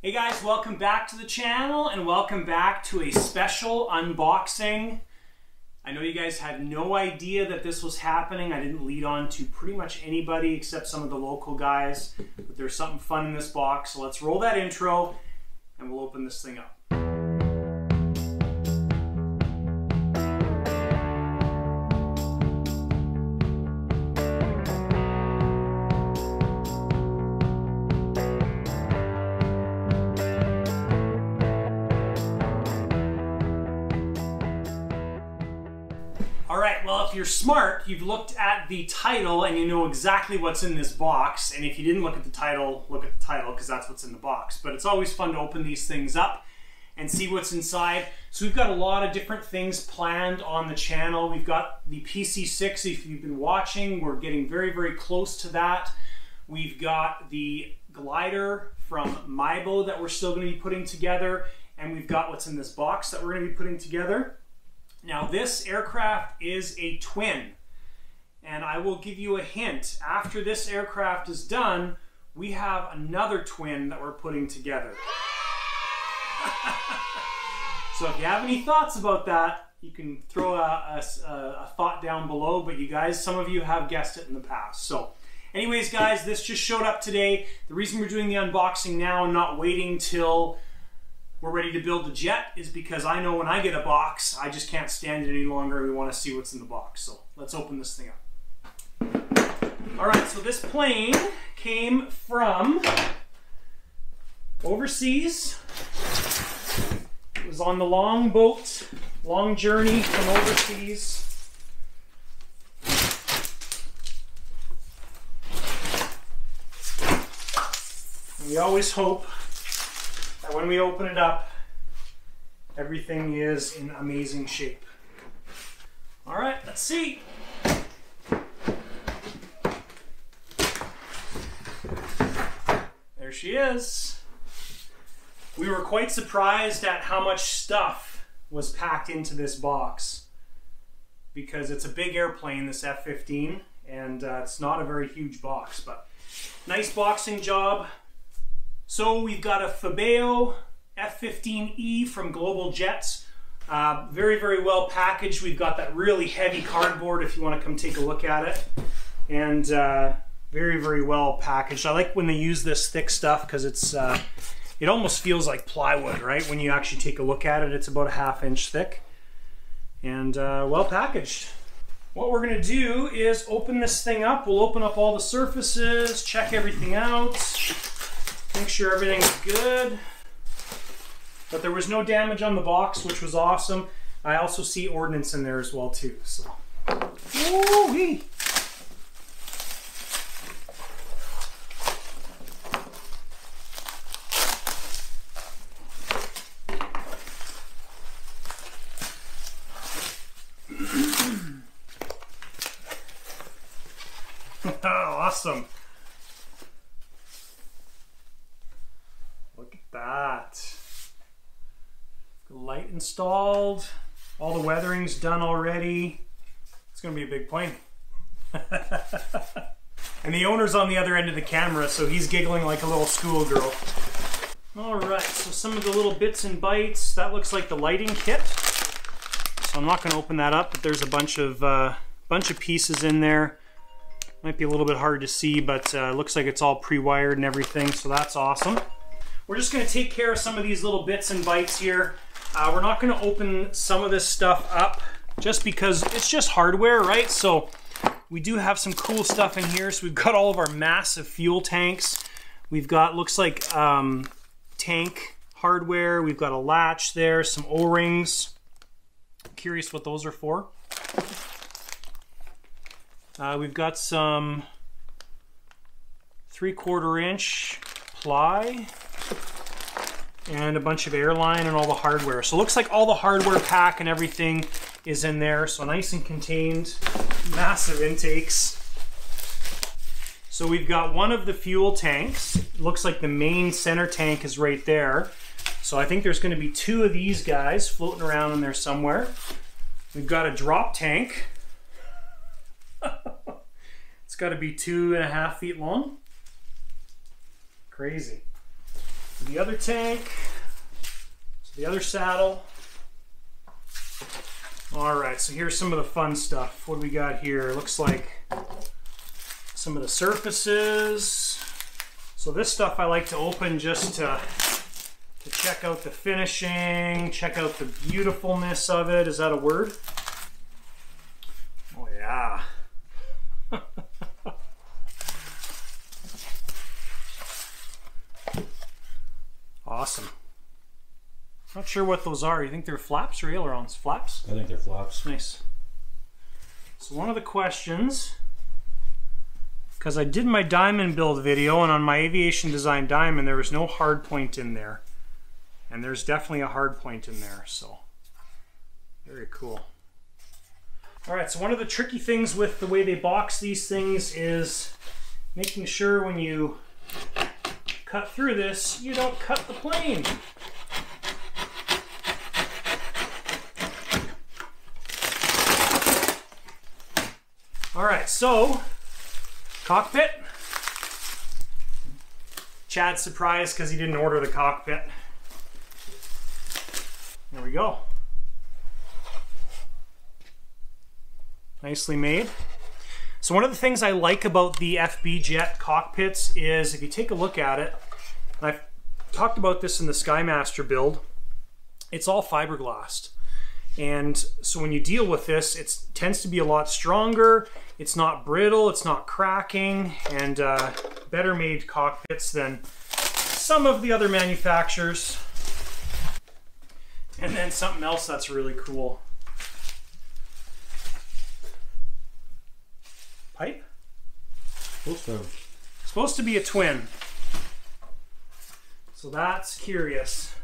Hey guys, welcome back to the channel and welcome back to a special unboxing. I know you guys had no idea that this was happening. I didn't lead on to pretty much anybody except some of the local guys, but there's something fun in this box. So let's roll that intro and we'll open this thing up. Alright, well if you're smart, you've looked at the title and you know exactly what's in this box. And if you didn't look at the title, look at the title because that's what's in the box. But it's always fun to open these things up and see what's inside. So we've got a lot of different things planned on the channel. We've got the PC6, if you've been watching, we're getting very, very close to that. We've got the glider from Feibao that we're still going to be putting together. And we've got what's in this box that we're going to be putting together. Now this aircraft is a twin, and I will give you a hint. After this aircraft is done, we have another twin that we're putting together. So if you have any thoughts about that, you can throw a thought down below, but you guys, some of you have guessed it in the past. So anyways guys, this just showed up today. The reason we're doing the unboxing now and not waiting till we're ready to build the jet is because I know when I get a box, I just can't stand it any longer. We want to see what's in the box. So let's open this thing up. All right, so this plane came from overseas. It was on the long boat, long journey from overseas. And we always hope that when we open it up, everything is in amazing shape. All right, let's see. There she is. We were quite surprised at how much stuff was packed into this box because it's a big airplane, this F-15, and it's not a very huge box, but nice boxing job. So we've got a Feibao F-15E from Global Jets. Very, very well packaged. We've got that really heavy cardboard if you want to come take a look at it. And very, very well packaged. I like when they use this thick stuff because it almost feels like plywood, right? When you actually take a look at it, it's about a ½ inch thick. And well packaged. What we're going to do is open this thing up. We'll open up all the surfaces, check everything out. Make sure everything's good. But there was no damage on the box, which was awesome. I also see Ordinance in there as well too. So, woo-wee. Oh, awesome. Look at that. The light installed. All the weathering's done already. It's gonna be a big plane. And the owner's on the other end of the camera, so he's giggling like a little schoolgirl. All right, so some of the little bits and bytes. That looks like the lighting kit. So I'm not gonna open that up, but there's a bunch of pieces in there. Might be a little bit hard to see, but looks like it's all pre-wired and everything, so that's awesome. We're just going to take care of some of these little bits and bytes here. We're not going to open some of this stuff up just because it's just hardware, right? So we do have some cool stuff in here. So we've got all of our massive fuel tanks. We've got, looks like tank hardware. We've got a latch there, some O-rings. Curious what those are for. We've got some 3/4 inch ply and a bunch of airline and all the hardware. So it looks like all the hardware pack and everything is in there. So nice and contained, massive intakes. So we've got one of the fuel tanks. It looks like the main center tank is right there. So I think there's going to be 2 of these guys floating around in there somewhere. We've got a drop tank. It's got to be 2.5 feet long. Crazy. to the other tank, to the other saddle. All right, so here's some of the fun stuff. What do we got here? Looks like some of the surfaces. So this stuff I like to open just to check out the finishing, check out the beautifulness of it. Is that a word? Oh yeah. Awesome. Not sure what those are. You think they're flaps or ailerons? Flaps? I think they're flaps. Nice. So one of the questions, because I did my diamond build video, and on my aviation design diamond there was no hard point in there. And there's definitely a hard point in there, so very cool. All right, so one of the tricky things with the way they box these things is making sure when you cut through this, you don't cut the plane. All right, so cockpit. Chad's surprised because he didn't order the cockpit. There we go. Nicely made. So one of the things I like about the FB Jet cockpits is if you take a look at it, and I've talked about this in the Skymaster build, it's all fiberglass. And so when you deal with this, it tends to be a lot stronger. It's not brittle, it's not cracking, and better made cockpits than some of the other manufacturers. And then something else that's really cool. Pipe? Supposed to be a twin. So that's curious.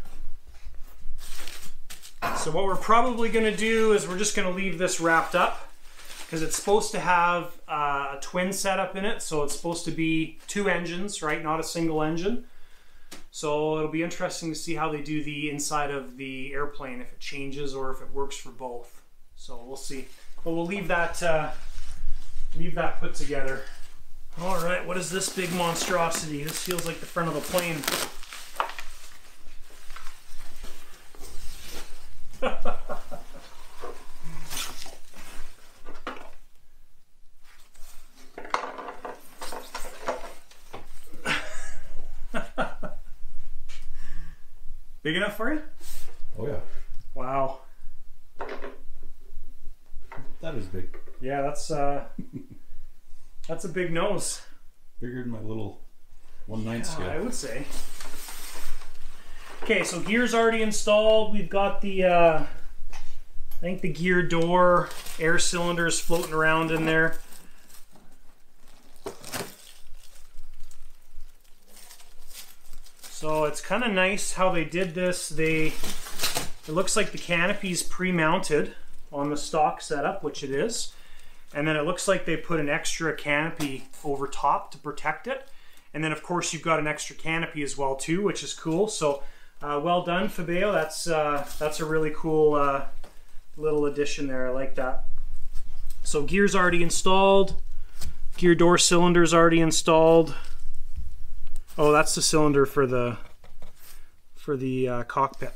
So what we're probably going to do is we're just going to leave this wrapped up because it's supposed to have a twin setup in it. So it's supposed to be 2 engines, right? Not a single engine. So it'll be interesting to see how they do the inside of the airplane, if it changes or if it works for both. So we'll see. But we'll leave that put together. All right, what is this big monstrosity? This feels like the front of the plane. Big enough for you? Oh yeah. Wow. That is big. Yeah, that's a big nose. Bigger than my little 1/9 scale. I would say. Okay, so gear's already installed. We've got the, I think the gear door, air cylinders floating around in there. So it's kind of nice how they did this. It looks like the canopy's pre-mounted on the stock setup, which it is. And then it looks like they put an extra canopy over top to protect it. And then of course you've got an extra canopy as well too, which is cool. So well done, Feibao. That's a really cool little addition there. I like that. So gear's already installed. Gear door cylinder's already installed. Oh, that's the cylinder for the cockpit,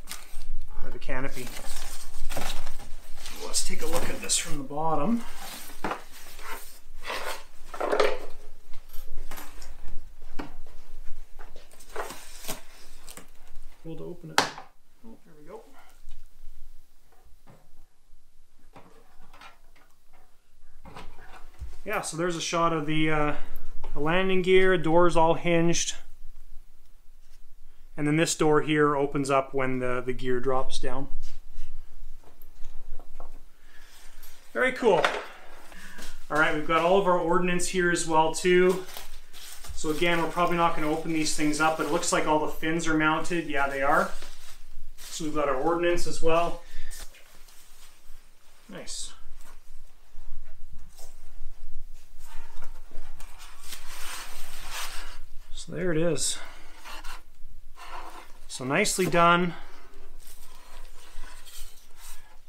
or the canopy. Let's take a look at this from the bottom. Cool to open it. Oh, there we go. Yeah, so there's a shot of the landing gear. Doors all hinged. And then this door here opens up when the gear drops down. Very cool. All right, we've got all of our ordnance here as well too. So again, we're probably not going to open these things up, but it looks like all the fins are mounted. Yeah, they are. So we've got our ordnance as well. Nice. So there it is. So nicely done.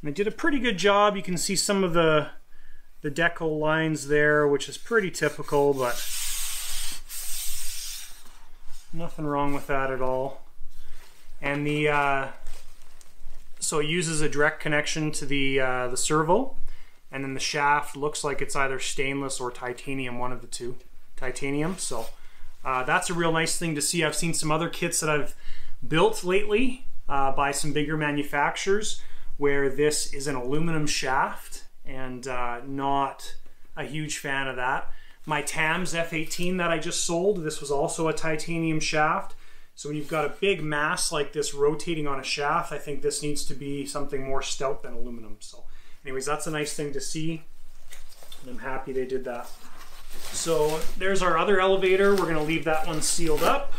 And they did a pretty good job. You can see some of the decal lines there, which is pretty typical, but nothing wrong with that at all. And so it uses a direct connection to the servo, and then the shaft looks like it's either stainless or titanium, one of the two. Titanium, so that's a real nice thing to see. I've seen some other kits that I've built lately by some bigger manufacturers where this is an aluminum shaft, and not a huge fan of that. My Tams F-15 that I just sold, this was also a titanium shaft. So when you've got a big mass like this rotating on a shaft, I think this needs to be something more stout than aluminum. So anyways, that's a nice thing to see, and I'm happy they did that. So there's our other elevator. We're going to leave that one sealed up.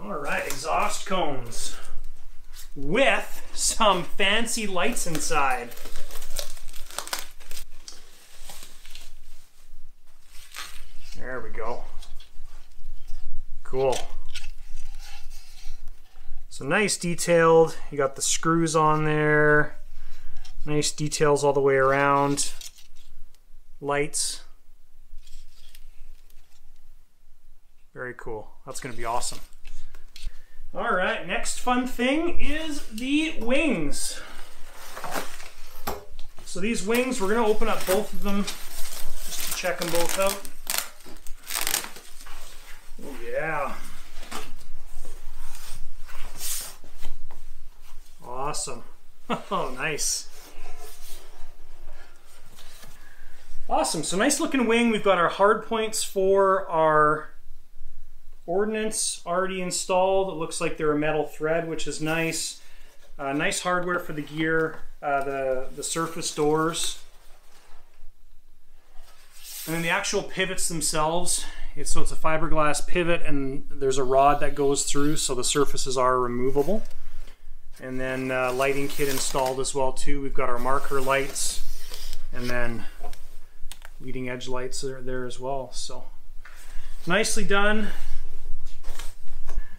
All right, exhaust cones with some fancy lights inside. There we go. Cool. So nice detailed. You got the screws on there. Nice details all the way around. Lights. Very cool. That's going to be awesome. All right, next fun thing is the wings. So these wings, we're going to open up both of them just to check them both out. Oh yeah. Awesome. Oh, nice. Awesome. So nice looking wing. We've got our hard points for our Ordinance already installed. It looks like they're a metal thread, which is nice. Nice hardware for the gear, the surface doors. And then the actual pivots themselves, so it's a fiberglass pivot, and there's a rod that goes through, so the surfaces are removable. And then lighting kit installed as well too. We've got our marker lights, and then leading edge lights are there as well. So nicely done.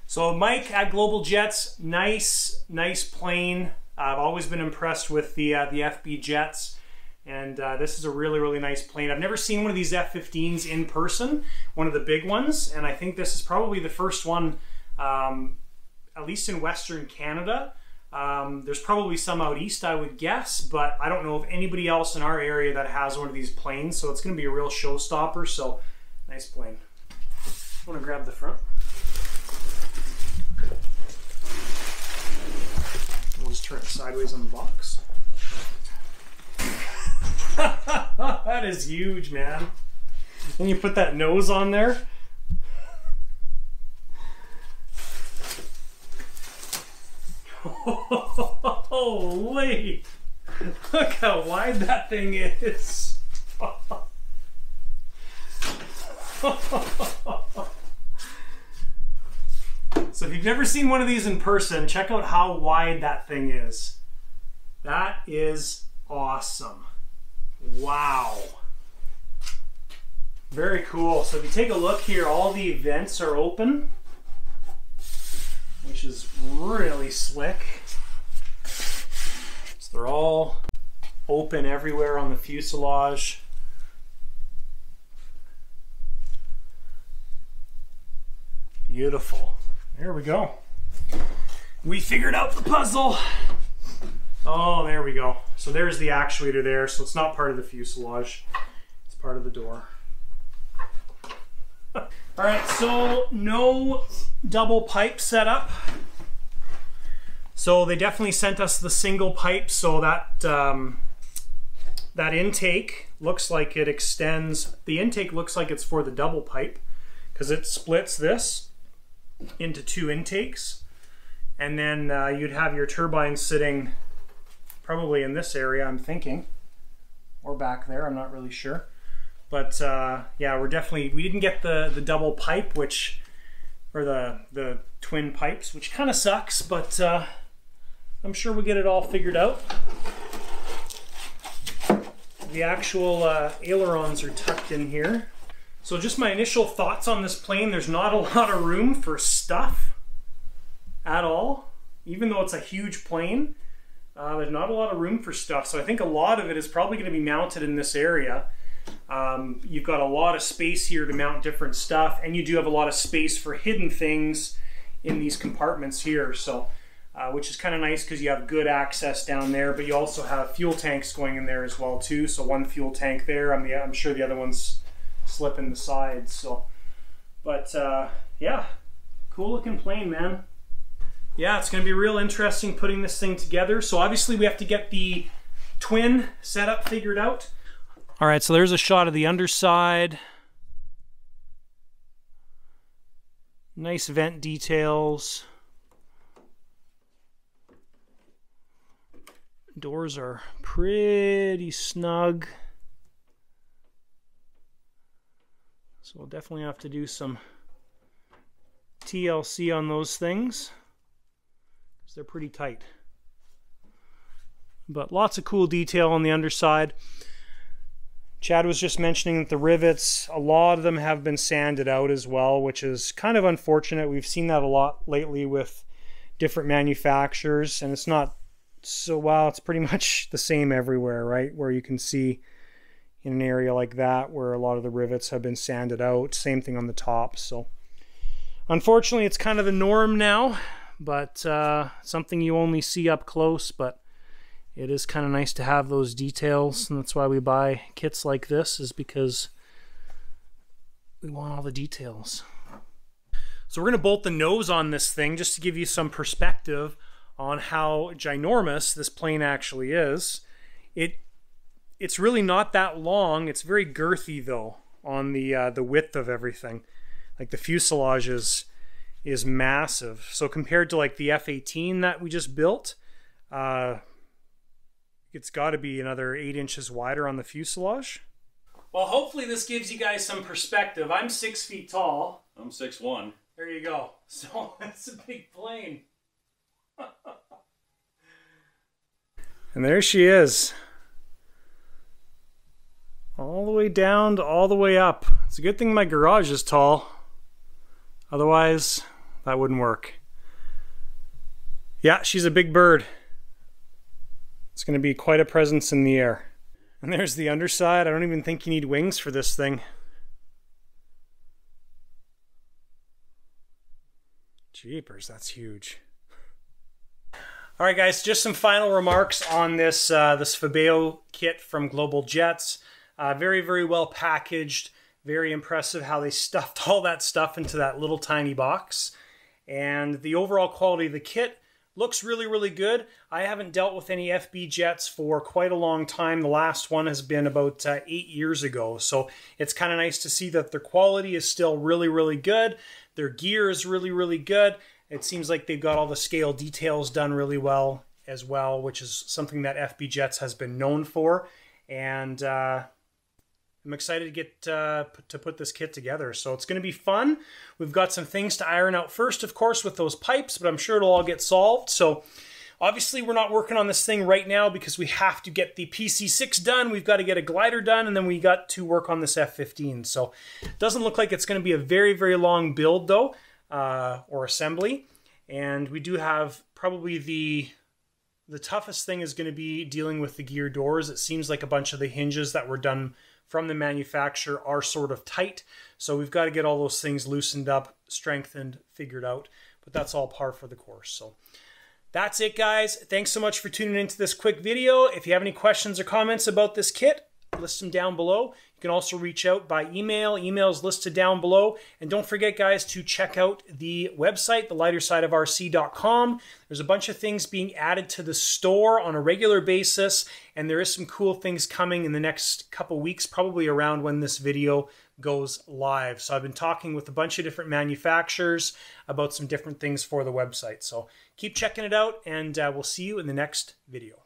So Mike at Global Jets, nice plane. I've always been impressed with the FB jets, and this is a really nice plane. I've never seen one of these F-15s in person, one of the big ones, and I think this is probably the first one, at least in Western Canada. There's probably some out east, I would guess, but I don't know of anybody else in our area that has one of these planes, so it's going to be a real showstopper. So nice plane. I want to grab the front. We'll just turn it sideways on the box. That is huge, man. Then you put that nose on there. Holy! Look how wide that thing is. So if you've never seen one of these in person, check out how wide that thing is. That is awesome. Wow. Very cool. So if you take a look here, all the vents are open, which is really slick. So they're all open everywhere on the fuselage. Beautiful. There we go. We figured out the puzzle. Oh, there we go. So there's the actuator there. So it's not part of the fuselage. It's part of the door. All right, so no double pipe setup. So they definitely sent us the single pipe, so that that intake looks like it extends. The intake looks like it's for the double pipe because it splits this into two intakes, and then you'd have your turbine sitting probably in this area, I'm thinking, or back there, I'm not really sure. But yeah, we didn't get the double pipe, or the twin pipes, which kind of sucks, but I'm sure we'll get it all figured out. The actual ailerons are tucked in here. So just my initial thoughts on this plane, there's not a lot of room for stuff at all. Even though it's a huge plane, there's not a lot of room for stuff. So I think a lot of it is probably going to be mounted in this area. You've got a lot of space here to mount different stuff, and you do have a lot of space for hidden things in these compartments here. So which is kind of nice because you have good access down there, but you also have fuel tanks going in there as well too. So one fuel tank there. I'm sure the other one's slipping the sides. So, but yeah, cool looking plane, man. Yeah, it's going to be real interesting putting this thing together. So obviously we have to get the twin setup figured out. All right, so there's a shot of the underside. Nice vent details. Doors are pretty snug. So we'll definitely have to do some TLC on those things, because they're pretty tight. But lots of cool detail on the underside. Chad was just mentioning that the rivets, a lot of them have been sanded out as well, which is kind of unfortunate. We've seen that a lot lately with different manufacturers, and it's not so, well, it's pretty much the same everywhere, right? Where you can see in an area like that where a lot of the rivets have been sanded out. Same thing on the top. So unfortunately, it's kind of the norm now, but something you only see up close. But it is kind of nice to have those details, and that's why we buy kits like this, is because we want all the details. So we're going to bolt the nose on this thing just to give you some perspective on how ginormous this plane actually is. It's really not that long. It's very girthy though on the width of everything. Like the fuselage is massive. So compared to like the F-15 that we just built, it's got to be another 8 inches wider on the fuselage. Well, hopefully this gives you guys some perspective. I'm 6 feet tall. I'm 6'1". There you go. So that's a big plane. And there she is. All the way down to all the way up. It's a good thing my garage is tall. Otherwise, that wouldn't work. Yeah, she's a big bird. It's going to be quite a presence in the air. And there's the underside. I don't even think you need wings for this thing. Jeepers, that's huge. All right, guys, just some final remarks on this this Feibao kit from Global Jets. Very, very well packaged. Very impressive how they stuffed all that stuff into that little tiny box. And the overall quality of the kit looks really, really good. I haven't dealt with any FB jets for quite a long time. The last one has been about 8 years ago. So it's kind of nice to see that their quality is still really, really good. Their gear is really, really good. It seems like they've got all the scale details done really well as well, which is something that FB Jets has been known for. And I'm excited to get to put this kit together. So it's going to be fun. We've got some things to iron out first, of course, with those pipes, but I'm sure it'll all get solved. So obviously we're not working on this thing right now because we have to get the PC6 done. We've got to get a glider done, and then we got to work on this F-15. So it doesn't look like it's going to be a very, very long build though, or assembly. And we do have probably the toughest thing is going to be dealing with the gear doors. It seems like a bunch of the hinges that were done from the manufacturer are sort of tight. So we've got to get all those things loosened up, strengthened, figured out. But that's all par for the course. So that's it, guys. Thanks so much for tuning into this quick video. If you have any questions or comments about this kit, list them down below. You can also reach out by email. Email's listed down below. And don't forget, guys, to check out the website, thelightersideofrc.com. There's a bunch of things being added to the store on a regular basis, and there is some cool things coming in the next couple weeks, probably around when this video goes live. So I've been talking with a bunch of different manufacturers about some different things for the website. So keep checking it out, and we'll see you in the next video.